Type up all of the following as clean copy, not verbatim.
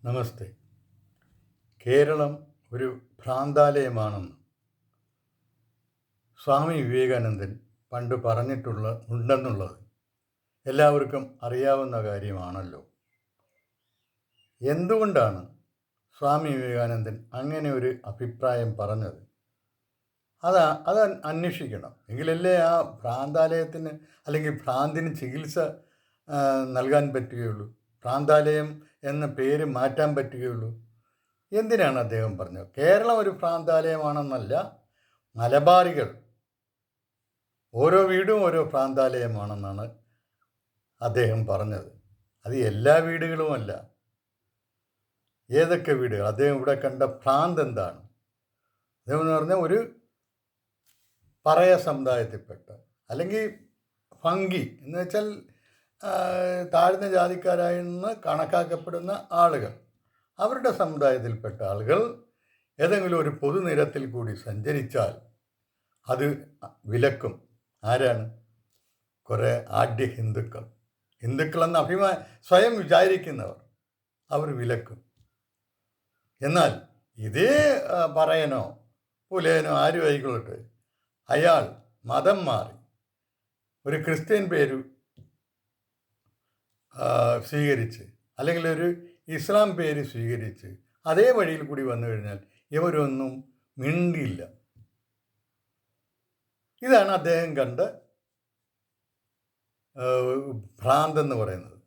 നമസ്തേ. കേരളം ഒരു ഭ്രാന്താലയമാണെന്ന് സ്വാമി വിവേകാനന്ദൻ പണ്ട് ഉണ്ടെന്നുള്ളത് എല്ലാവർക്കും അറിയാവുന്ന കാര്യമാണല്ലോ. എന്തുകൊണ്ടാണ് സ്വാമി വിവേകാനന്ദൻ അങ്ങനെ ഒരു അഭിപ്രായം പറഞ്ഞത്? അത് അന്വേഷിക്കണം. എങ്കിലല്ലേ ആ ഭ്രാന്താലയത്തിന് അല്ലെങ്കിൽ ഭ്രാന്തിന് ചികിത്സ നൽകാൻ പറ്റുകയുള്ളൂ. ഭ്രാന്താലയം എന്ന പേര് മാറ്റാൻ പറ്റുകയുള്ളൂ. എന്തിനാണ് അദ്ദേഹം പറഞ്ഞത്? കേരളം ഒരു ഭ്രാന്താലയമാണെന്നല്ല, മലബാറികൾ ഓരോ വീടും ഓരോ ഭ്രാന്താലയമാണെന്നാണ് അദ്ദേഹം പറഞ്ഞത്. അത് എല്ലാ വീടുകളുമല്ല. ഏതൊക്കെ വീടുകൾ? അദ്ദേഹം ഇവിടെ കണ്ട ഭ്രാന്ത് എന്താണ്? അദ്ദേഹം എന്ന് പറഞ്ഞാൽ ഒരു പറയ സമുദായത്തിൽപ്പെട്ട അല്ലെങ്കിൽ ഭംഗി എന്ന് വെച്ചാൽ താഴ്ന്ന ജാതിക്കാരായെന്ന് കണക്കാക്കപ്പെടുന്ന ആളുകൾ, അവരുടെ സമുദായത്തിൽപ്പെട്ട ആളുകൾ ഏതെങ്കിലും ഒരു പൊതുനിരത്തിൽ കൂടി സഞ്ചരിച്ചാൽ അത് വിലക്കും. ആരാണ്? കുറേ ആഢ്യ ഹിന്ദുക്കളെന്ന് സ്വയം വിചാരിക്കുന്നവർ, അവർ വിലക്കും. എന്നാൽ ഇതേ പറയനോ പുലയനോ ആരും ആയിക്കൊള്ളട്ടെ, അയാൾ മതം മാറി ഒരു ക്രിസ്ത്യൻ പേര് സ്വീകരിച്ച് അല്ലെങ്കിൽ ഒരു ഇസ്ലാം പേര് സ്വീകരിച്ച് അതേ വഴിയിൽ കൂടി വന്നു കഴിഞ്ഞാൽ ഇവരൊന്നും മിണ്ടില്ല. ഇതാണ് അദ്ദേഹം കണ്ട ഭ്രാന്തെന്ന് പറയുന്നത്.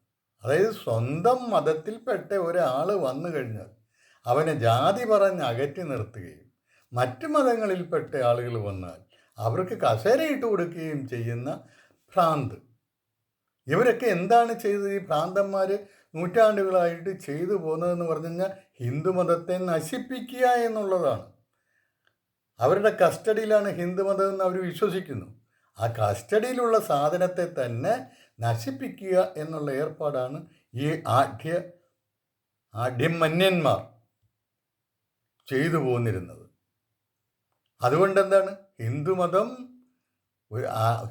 അതായത് സ്വന്തം മതത്തിൽപ്പെട്ട ഒരാൾ വന്നു കഴിഞ്ഞാൽ അവനെ ജാതി പറഞ്ഞ് അകറ്റി നിർത്തുകയും മറ്റു മതങ്ങളിൽപ്പെട്ട ആളുകൾ വന്നാൽ അവർക്ക് കസേരയിട്ട് കൊടുക്കുകയും ചെയ്യുന്ന ഭ്രാന്ത്. ഇവരൊക്കെ എന്താണ് ചെയ്തത്? ഈ ഭ്രാന്തന്മാർ നൂറ്റാണ്ടുകളായിട്ട് ചെയ്തു പോകുന്നതെന്ന് പറഞ്ഞു കഴിഞ്ഞാൽ ഹിന്ദുമതത്തെ നശിപ്പിക്കുക എന്നുള്ളതാണ്. അവരുടെ കസ്റ്റഡിയിലാണ് ഹിന്ദുമതം എന്ന് അവർ വിശ്വസിക്കുന്നു. ആ കസ്റ്റഡിയിലുള്ള സാധനത്തെ തന്നെ നശിപ്പിക്കുക എന്നുള്ള ഏർപ്പാടാണ് ഈ ആഢ്യമന്യന്മാർ ചെയ്തു പോന്നിരുന്നത്. അതുകൊണ്ട് എന്താണ്?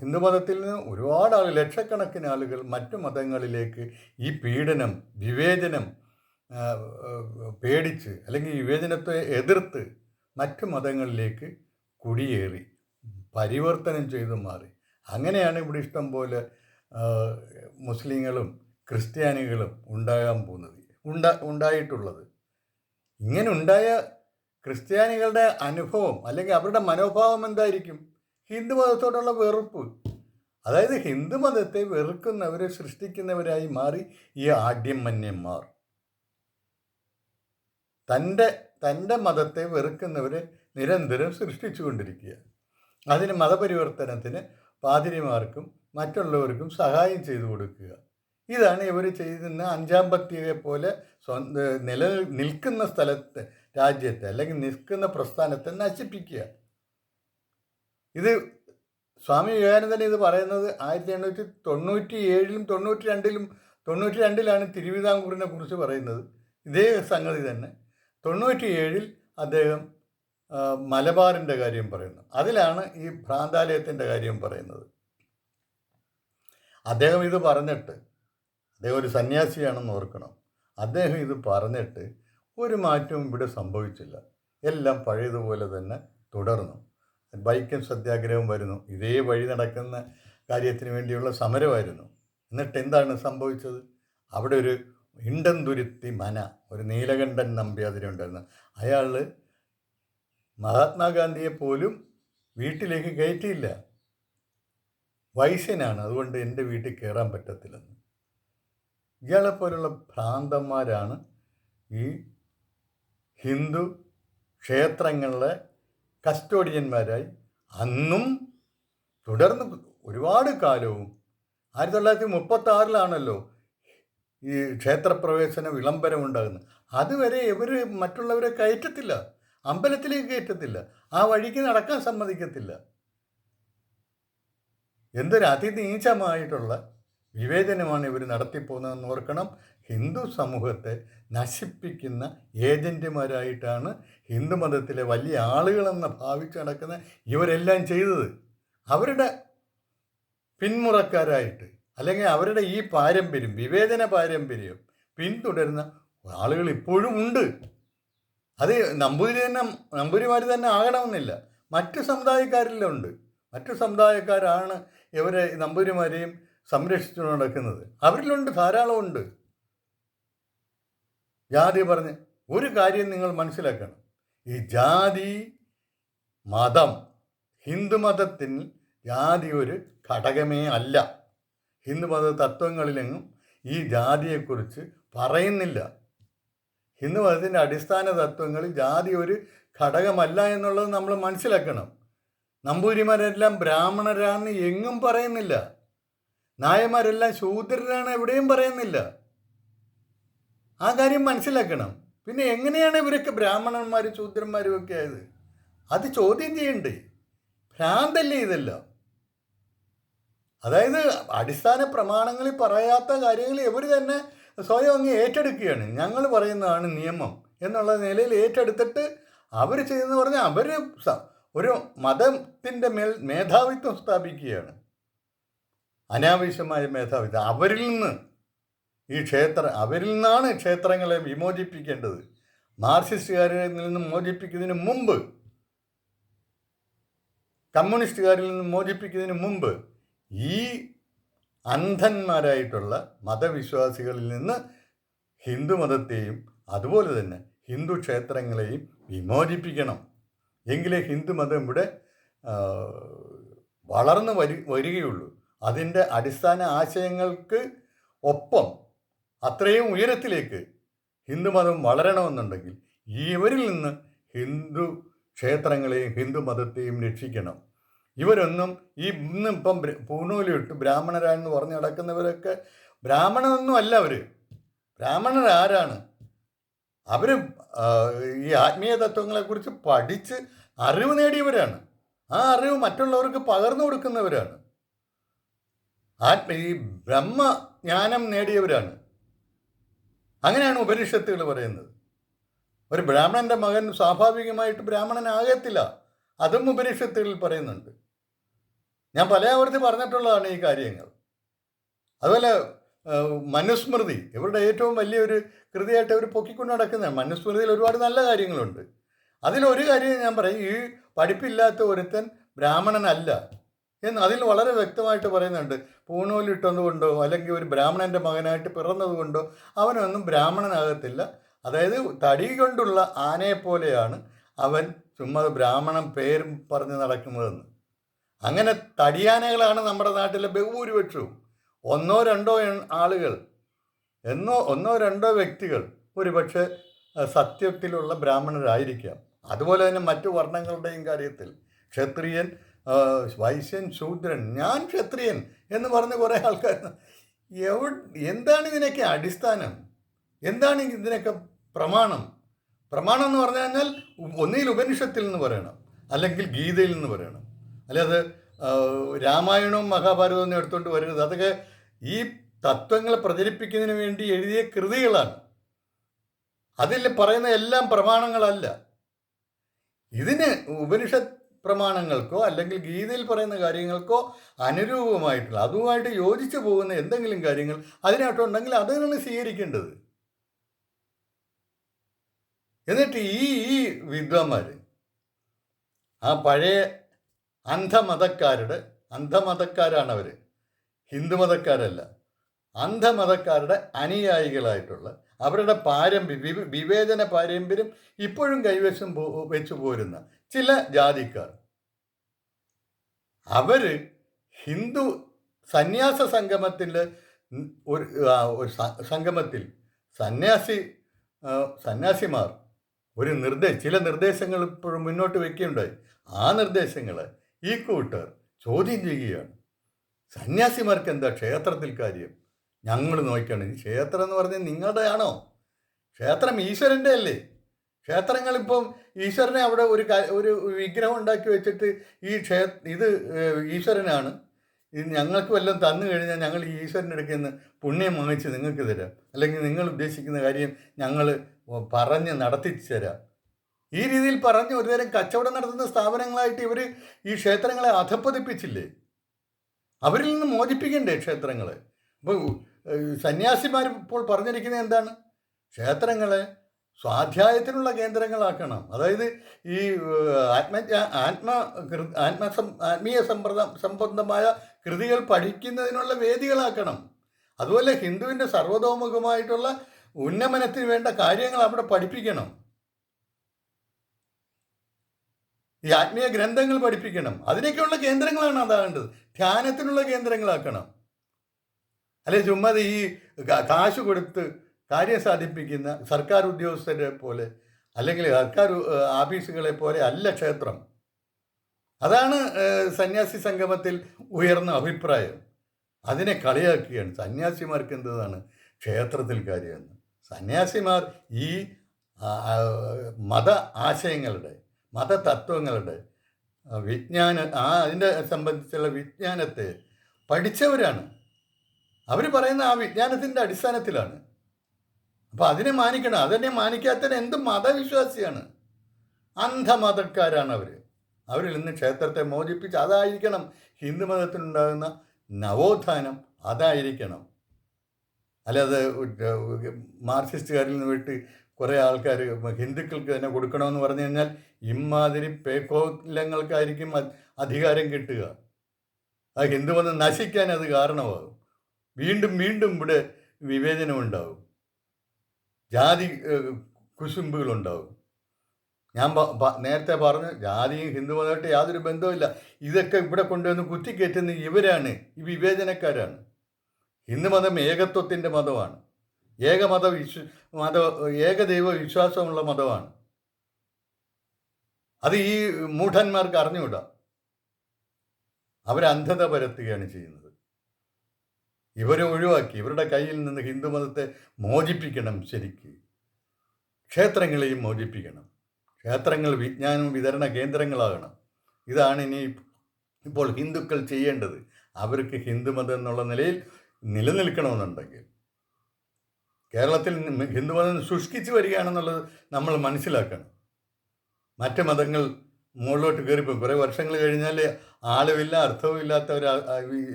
ഹിന്ദുമതത്തിൽ നിന്ന് ഒരുപാട് ആളുകൾ, ലക്ഷക്കണക്കിന് ആളുകൾ മറ്റു മതങ്ങളിലേക്ക് ഈ പീഡനം, വിവേചനം പേടിച്ച് അല്ലെങ്കിൽ വിവേചനത്തെ എതിർത്ത് മറ്റു മതങ്ങളിലേക്ക് കുടിയേറി പരിവർത്തനം ചെയ്തു മാറി. അങ്ങനെയാണ് ഇവിടെ ഇഷ്ടം പോലെ മുസ്ലിങ്ങളും ക്രിസ്ത്യാനികളും ഉണ്ടായിട്ടുള്ളത്. ഇങ്ങനെ ഉണ്ടായ ക്രിസ്ത്യാനികളുടെ അനുഭവം അല്ലെങ്കിൽ അവരുടെ മനോഭാവം എന്തായിരിക്കും? ഹിന്ദുമതത്തോടുള്ള വെറുപ്പ്. അതായത് ഹിന്ദുമതത്തെ വെറുക്കുന്നവരെ സൃഷ്ടിക്കുന്നവരായി മാറി ഈ ആഢ്യമന്യന്മാർ. തൻ്റെ മതത്തെ വെറുക്കുന്നവരെ നിരന്തരം സൃഷ്ടിച്ചുകൊണ്ടിരിക്കുക. അതിന് മതപരിവർത്തനത്തിന് പാതിരിമാർക്കും മറ്റുള്ളവർക്കും സഹായം ചെയ്തു കൊടുക്കുക. ഇതാണ് ഇവർ ചെയ്യുന്ന അഞ്ചാം പത്തിയെ പോലെ നിൽക്കുന്ന രാജ്യത്തെ അല്ലെങ്കിൽ നിൽക്കുന്ന പ്രസ്ഥാനത്തെ നശിപ്പിക്കുക. ഇത് സ്വാമി വിവേകാനന്ദൻ ഇത് പറയുന്നത് 1897-ലും 92-ലാണ് തിരുവിതാംകൂറിനെ കുറിച്ച് പറയുന്നത്. ഇതേ സംഗതി തന്നെ 97-ൽ അദ്ദേഹം മലബാറിൻ്റെ കാര്യം പറയുന്നു. അതിലാണ് ഈ ഭ്രാന്താലയത്തിൻ്റെ കാര്യം പറയുന്നത്. അദ്ദേഹം ഇത് പറഞ്ഞിട്ട്, അദ്ദേഹം ഒരു സന്യാസിയാണെന്ന് ഓർക്കണം, അദ്ദേഹം ഇത് പറഞ്ഞിട്ട് ഒരു മാറ്റവും ഇവിടെ സംഭവിച്ചില്ല. എല്ലാം പഴയതുപോലെ തന്നെ തുടർന്നു. വൈക്കം സത്യാഗ്രഹം വരുന്നു. ഇതേ വഴി നടക്കുന്ന കാര്യത്തിന് വേണ്ടിയുള്ള സമരമായിരുന്നു. എന്നിട്ട് എന്താണ് സംഭവിച്ചത്? അവിടെ ഒരു ഇണ്ടംതുരുത്തി മന, ഒരു നീലകണ്ഠൻ നമ്പ്യാതിരി അയാൾ മഹാത്മാഗാന്ധിയെ പോലും വീട്ടിലേക്ക് കയറ്റിയില്ല. വൈശ്യനാണ്, അതുകൊണ്ട് എൻ്റെ വീട്ടിൽ കയറാൻ പറ്റത്തില്ലെന്ന്. ഇയാളെപ്പോലുള്ള ഭ്രാന്തന്മാരാണ് ഈ ഹിന്ദു ക്ഷേത്രങ്ങളിലെ കസ്റ്റോഡിയന്മാരായി അന്നും തുടർന്ന് ഒരുപാട് കാലവും. 1936-ലാണല്ലോ ഈ ക്ഷേത്രപ്രവേശന വിളംബരം ഉണ്ടാകുന്നത്. അതുവരെ ഇവർ മറ്റുള്ളവരെ കയറ്റത്തില്ല, അമ്പലത്തിലേക്ക് കയറ്റത്തില്ല, ആ വഴിക്ക് നടക്കാൻ സമ്മതിക്കത്തില്ല. എന്തൊരു അതിനീചമായിട്ടുള്ള വിവേചനമാണ് ഇവർ നടത്തിപ്പോകുന്നതെന്ന് ഓർക്കണം. ഹിന്ദു സമൂഹത്തെ നശിപ്പിക്കുന്ന ഏജൻറ്റുമാരായിട്ടാണ് ഹിന്ദുമതത്തിലെ വലിയ ആളുകളെന്ന് ഭാവിച്ച് നടക്കുന്ന ഇവരെല്ലാം ചെയ്തത്. അവരുടെ പിന്മുറക്കാരായിട്ട് അല്ലെങ്കിൽ അവരുടെ ഈ പാരമ്പര്യം, വിവേചന പാരമ്പര്യം പിന്തുടരുന്ന ആളുകൾ ഇപ്പോഴും ഉണ്ട്. അത് നമ്പൂതിരിമാർ തന്നെ ആകണമെന്നില്ല, മറ്റു സമുദായക്കാരിലുണ്ട്. മറ്റു സമുദായക്കാരാണ് ഇവരെ നമ്പൂതിരിമാരെയും സംരക്ഷിച്ചു നടക്കുന്നത്. അവരിലുണ്ട്, ധാരാളമുണ്ട്. ജാതി പറഞ്ഞ് ഒരു കാര്യം നിങ്ങൾ മനസ്സിലാക്കണം, ഈ ജാതി മതം, ഹിന്ദുമതത്തിൽ ജാതി ഒരു ഘടകമേ അല്ല. ഹിന്ദുമത തത്വങ്ങളിലെങ്ങും ഈ ജാതിയെക്കുറിച്ച് പറയുന്നില്ല. ഹിന്ദുമതത്തിൻ്റെ അടിസ്ഥാന തത്വങ്ങളിൽ ജാതി ഒരു ഘടകമല്ല എന്നുള്ളത് നമ്മൾ മനസ്സിലാക്കണം. നമ്പൂതിരിമാരെല്ലാം ബ്രാഹ്മണരാണെന്ന് എങ്ങും പറയുന്നില്ല. നായന്മാരെല്ലാം ശൂദ്രരാണ് എവിടെയും പറയുന്നില്ല. ആ കാര്യം മനസ്സിലാക്കണം. പിന്നെ എങ്ങനെയാണ് ഇവരൊക്കെ ബ്രാഹ്മണന്മാരും ശൂദ്രന്മാരും ഒക്കെ ആയത്? അത് ചോദ്യം ചെയ്യണ്ടേ? ഭ്രാന്തല്ലേ ഇതെല്ലാം? അതായത് അടിസ്ഥാന പ്രമാണങ്ങളിൽ പറയാത്ത കാര്യങ്ങൾ ഇവർ തന്നെ സ്വയം അങ്ങ് ഏറ്റെടുക്കുകയാണ്. ഞങ്ങൾ പറയുന്നതാണ് നിയമം എന്നുള്ള നിലയിൽ ഏറ്റെടുത്തിട്ട് അവർ ചെയ്യുന്നത് പറഞ്ഞാൽ അവർ ഒരു മതത്തിൻ്റെ മേധാവിത്വം സ്ഥാപിക്കുകയാണ്. അനാവശ്യമായ മേധാവിത്വം. അവരിൽ നിന്നാണ് ക്ഷേത്രങ്ങളെ വിമോചിപ്പിക്കേണ്ടത്. മാർക്സിസ്റ്റുകാരിൽ നിന്ന് മോചിപ്പിക്കുന്നതിന് മുമ്പ്, കമ്മ്യൂണിസ്റ്റുകാരിൽ നിന്ന് മോചിപ്പിക്കുന്നതിന് മുമ്പ് ഈ അന്ധന്മാരായിട്ടുള്ള മതവിശ്വാസികളിൽ നിന്ന് ഹിന്ദുമതത്തെയും അതുപോലെ തന്നെ ഹിന്ദു ക്ഷേത്രങ്ങളെയും വിമോചിപ്പിക്കണം. എങ്കിലേ ഹിന്ദുമതം ഇവിടെ വളർന്നു വരികയുള്ളൂ. അതിൻ്റെ അടിസ്ഥാന ആശയങ്ങൾക്ക് ഒപ്പം അത്രയും ഉയരത്തിലേക്ക് ഹിന്ദുമതം വളരണമെന്നുണ്ടെങ്കിൽ ഇവരിൽ നിന്ന് ഹിന്ദു ക്ഷേത്രങ്ങളെയും ഹിന്ദുമതത്തെയും രക്ഷിക്കണം. ഇവരൊന്നും ഇന്നിപ്പം പൂണൂലിട്ട് ബ്രാഹ്മണരാണെന്ന് പറഞ്ഞ് നടക്കുന്നവരൊക്കെ ബ്രാഹ്മണനൊന്നും അല്ല. ബ്രാഹ്മണരാരാണ്? അവർ ഈ ആത്മീയ തത്വങ്ങളെക്കുറിച്ച് പഠിച്ച് അറിവ് നേടിയവരാണ്. ആ അറിവ് മറ്റുള്ളവർക്ക് പകർന്നു കൊടുക്കുന്നവരാണ്. ഈ ബ്രഹ്മജ്ഞാനം നേടിയവരാണ്. അങ്ങനെയാണ് ഉപനിഷത്തുകൾ പറയുന്നത്. ഒരു ബ്രാഹ്മണൻ്റെ മകൻ സ്വാഭാവികമായിട്ട് ബ്രാഹ്മണനാകത്തില്ല. അതും ഉപനിഷത്തുകളിൽ പറയുന്നുണ്ട്. ഞാൻ പലയാവർത്തി പറഞ്ഞിട്ടുള്ളതാണ് ഈ കാര്യങ്ങൾ. അതുപോലെ മനുസ്മൃതി ഇവരുടെ ഏറ്റവും വലിയൊരു കൃതിയായിട്ട് അവർ പൊക്കിക്കൊണ്ട് നടക്കുന്നതാണ്. മനുസ്മൃതിയിൽ ഒരുപാട് നല്ല കാര്യങ്ങളുണ്ട്. അതിലൊരു കാര്യം ഞാൻ പറയും, ഈ പഠിപ്പില്ലാത്ത ഒരുത്തൻ ബ്രാഹ്മണനല്ല എന്ന് അതിൽ വളരെ വ്യക്തമായിട്ട് പറയുന്നുണ്ട്. പൂണൂലിട്ടതുകൊണ്ടോ അല്ലെങ്കിൽ ഒരു ബ്രാഹ്മണൻ്റെ മകനായിട്ട് പിറന്നതുകൊണ്ടോ അവനൊന്നും ബ്രാഹ്മണനാകത്തില്ല. അതായത് തടി കൊണ്ടുള്ള ആനയെപ്പോലെയാണ് അവൻ ചുമ്മാ ബ്രാഹ്മണൻ പേരും പറഞ്ഞ് നടക്കുന്നതെന്ന്. അങ്ങനെ തടിയാനകളാണ് നമ്മുടെ നാട്ടിലെ ബഹുഭൂരിപക്ഷവും. ഒന്നോ രണ്ടോ വ്യക്തികൾ ഒരുപക്ഷെ സത്യത്തിലുള്ള ബ്രാഹ്മണരായിരിക്കാം. അതുപോലെ തന്നെ മറ്റു വർണ്ണങ്ങളുടെയും കാര്യത്തിൽ ക്ഷത്രിയൻ, വൈശ്യൻ, ശൂദ്രൻ, ഞാൻ ക്ഷത്രിയൻ എന്ന് പറഞ്ഞ് കുറേ ആൾക്കാർ. എന്താണ് ഇതിനൊക്കെ അടിസ്ഥാനം? എന്താണ് ഇതിനൊക്കെ പ്രമാണം എന്ന് പറഞ്ഞു കഴിഞ്ഞാൽ ഒന്നുകിൽ ഉപനിഷത്തിൽ നിന്ന് പറയണം, അല്ലെങ്കിൽ ഗീതയിൽ നിന്ന് പറയണം. അല്ലാതെ രാമായണവും മഹാഭാരതവും ഒന്നും എടുത്തുകൊണ്ട് വരരുത്. അതൊക്കെ ഈ തത്വങ്ങൾ പ്രചരിപ്പിക്കുന്നതിന് വേണ്ടി എഴുതിയ കൃതികളാണ്. അതിൽ പറയുന്ന എല്ലാം പ്രമാണങ്ങളല്ല. ഇതിന് ഉപനിഷത്ത് പ്രമാണങ്ങൾക്കോ അല്ലെങ്കിൽ ഗീതയിൽ പറയുന്ന കാര്യങ്ങൾക്കോ അനുരൂപമായിട്ടുള്ള, അതുമായിട്ട് യോജിച്ചു പോകുന്ന എന്തെങ്കിലും കാര്യങ്ങൾ അതിനകത്തുണ്ടെങ്കിൽ അതാണ് സ്വീകരിക്കേണ്ടത്. എന്നിട്ട് ഈ വിദ്വാന്മാർ ആ പഴയ അന്ധമതക്കാരാണവർ, ഹിന്ദുമതക്കാരല്ല. അന്ധമതക്കാരുടെ അനുയായികളായിട്ടുള്ള അവരുടെ വിവേചന പാരമ്പര്യം ഇപ്പോഴും കൈവശം വെച്ചു പോരുന്ന ചില ജാതിക്കാർ, അവർ ഹിന്ദു സന്യാസ സംഗമത്തിൽ സന്യാസിമാർ ചില നിർദ്ദേശങ്ങൾ ഇപ്പോഴും മുന്നോട്ട് വയ്ക്കുകയുണ്ടായി. ആ നിർദ്ദേശങ്ങൾ ഈ കൂട്ടർ ചോദ്യം ചെയ്യുകയാണ്. സന്യാസിമാർക്ക് എന്താ ക്ഷേത്രത്തിൽ കാര്യം? ഞങ്ങൾ നോക്കണം. ഈ ക്ഷേത്രം എന്ന് പറഞ്ഞാൽ നിങ്ങളുടെ ആണോ? ക്ഷേത്രം ഈശ്വരൻ്റെ അല്ലേ? ക്ഷേത്രങ്ങളിപ്പം ഈശ്വരനെ അവിടെ ഒരു വിഗ്രഹം ഉണ്ടാക്കി വെച്ചിട്ട് ഇത് ഈശ്വരനാണ്, ഇത് ഞങ്ങൾക്ക് വല്ലതും തന്നു കഴിഞ്ഞാൽ ഞങ്ങൾ ഈ ഈശ്വരൻ്റെ അടുക്കൽ നിന്ന് പുണ്യം വാങ്ങിച്ച് നിങ്ങൾക്ക് തരാം, അല്ലെങ്കിൽ നിങ്ങൾ ഉദ്ദേശിക്കുന്ന കാര്യം ഞങ്ങൾ പറഞ്ഞ് നടത്തിച്ചു തരാം. ഈ രീതിയിൽ പറഞ്ഞ് ഒരുതരം കച്ചവടം നടത്തുന്ന സ്ഥാപനങ്ങളായിട്ട് ഇവർ ഈ ക്ഷേത്രങ്ങളെ അധപ്പതിപ്പിച്ചില്ലേ? അവരിൽ നിന്ന് മോചിപ്പിക്കണ്ടേ ക്ഷേത്രങ്ങളെ? അപ്പോൾ സന്യാസിമാർ ഇപ്പോൾ പറഞ്ഞിരിക്കുന്നത് എന്താണ്? ക്ഷേത്രങ്ങളെ സ്വാധ്യായത്തിനുള്ള കേന്ദ്രങ്ങളാക്കണം. അതായത് ഈ ആത്മീയ സംബന്ധമായ കൃതികൾ പഠിക്കുന്നതിനുള്ള വേദികളാക്കണം. അതുപോലെ ഹിന്ദുവിൻ്റെ സർവ്വതോമുഖമായിട്ടുള്ള ഉന്നമനത്തിന് വേണ്ട കാര്യങ്ങൾ അവിടെ പഠിപ്പിക്കണം. ഈ ആത്മീയ ഗ്രന്ഥങ്ങൾ പഠിപ്പിക്കണം. അതിനൊക്കെയുള്ള കേന്ദ്രങ്ങളാണ് അതാകേണ്ടത്. ധ്യാനത്തിനുള്ള കേന്ദ്രങ്ങളാക്കണം. അല്ലെ ചുമ്മാ ഈ കാശ് കൊടുത്ത് കാര്യം സാധിപ്പിക്കുന്ന സർക്കാർ ഉദ്യോഗസ്ഥരെ പോലെ അല്ലെങ്കിൽ സർക്കാർ ഓഫീസുകളെ പോലെ അല്ല ക്ഷേത്രം. അതാണ് സന്യാസി സംഗമത്തിൽ ഉയർന്ന അഭിപ്രായം. അതിനെ കളിയാക്കുകയാണ്. സന്യാസിമാർക്ക് എന്താണ് ക്ഷേത്രത്തിൽ കാര്യമെന്ന്. സന്യാസിമാർ ഈ മത ആശയങ്ങളുടെ മതതത്വങ്ങളുടെ അതിൻ്റെ സംബന്ധിച്ചുള്ള വിജ്ഞാനത്തെ പഠിച്ചവരാണ്. അവർ പറയുന്ന ആ വിജ്ഞാനത്തിൻ്റെ അടിസ്ഥാനത്തിലാണ്. അപ്പോൾ അതിനെ മാനിക്കണം. അതിനെ മാനിക്കാത്തതിന് എന്ത് മതവിശ്വാസിയാണ്? അന്ധമതക്കാരാണ് അവർ. അവരിൽ നിന്ന് ക്ഷേത്രത്തെ മോചിപ്പിച്ച് അതായിരിക്കണം ഹിന്ദു മതത്തിനുണ്ടാകുന്ന നവോത്ഥാനം. അതായിരിക്കണം. അല്ലാതെ മാർക്സിസ്റ്റുകാരിൽ നിന്ന് വിട്ട് കുറേ ആൾക്കാർ ഹിന്ദുക്കൾക്ക് തന്നെ കൊടുക്കണമെന്ന് പറഞ്ഞു കഴിഞ്ഞാൽ ഇമാതിരി പേക്കോലങ്ങൾക്കായിരിക്കും അധികാരം കിട്ടുക. ആ ഹിന്ദുമതം നശിക്കാൻ അത് കാരണമാകും. വീണ്ടും വീണ്ടും ഇവിടെ വിവേചനമുണ്ടാകും, ജാതി കുശുമ്പുകളുണ്ടാകും. ഞാൻ നേരത്തെ പറഞ്ഞു, ജാതിയും ഹിന്ദുമതമായിട്ട് യാതൊരു ബന്ധവുമില്ല. ഇതൊക്കെ ഇവിടെ കൊണ്ടുവന്ന് കുത്തിക്കയറ്റുന്ന ഇവരാണ്, ഈ വിവേചനക്കാരാണ്. ഹിന്ദുമതം ഏകത്വത്തിൻ്റെ മതമാണ്. ഏകദൈവ വിശ്വാസമുള്ള മതമാണ്. അത് ഈ മൂഢന്മാർക്ക് അറിഞ്ഞുകൂടാ. അവരന്ധത പരത്തുകയാണ് ചെയ്യുന്നത്. ഇവരെ ഒഴിവാക്കി ഇവരുടെ കയ്യിൽ നിന്ന് ഹിന്ദുമതത്തെ മോചിപ്പിക്കണം. ശരിക്ക് ക്ഷേത്രങ്ങളെയും മോചിപ്പിക്കണം. ക്ഷേത്രങ്ങൾ വിജ്ഞാനം വിതരണ കേന്ദ്രങ്ങളാകണം. ഇതാണ് ഇപ്പോൾ ഹിന്ദുക്കൾ ചെയ്യേണ്ടത്. അവർക്ക് ഹിന്ദുമതം എന്നുള്ള നിലയിൽ നിലനിൽക്കണമെന്നുണ്ടെങ്കിൽ കേരളത്തിൽ ഹിന്ദുമതം ശുഷ്കിച്ച് വരികയാണെന്നുള്ളത് നമ്മൾ മനസ്സിലാക്കണം. മറ്റ് മതങ്ങൾ മുകളിലോട്ട് കയറിപ്പോയി കുറേ വർഷങ്ങൾ കഴിഞ്ഞാൽ ആളുമില്ല, അർത്ഥവും ഇല്ലാത്ത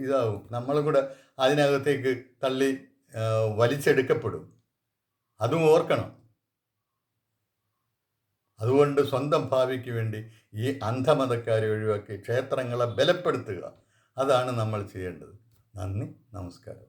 ഇതാവും. നമ്മളും കൂടെ അതിനകത്തേക്ക് തള്ളി വലിച്ചെടുക്കപ്പെടും. അതും ഓർക്കണം. അതുകൊണ്ട് സ്വന്തം ഭാവിക്ക് വേണ്ടി ഈ അന്ധമതക്കാരെ ഒഴിവാക്കി ക്ഷേത്രങ്ങളെ ബലപ്പെടുത്തുക. അതാണ് നമ്മൾ ചെയ്യേണ്ടത്. നന്ദി, നമസ്കാരം.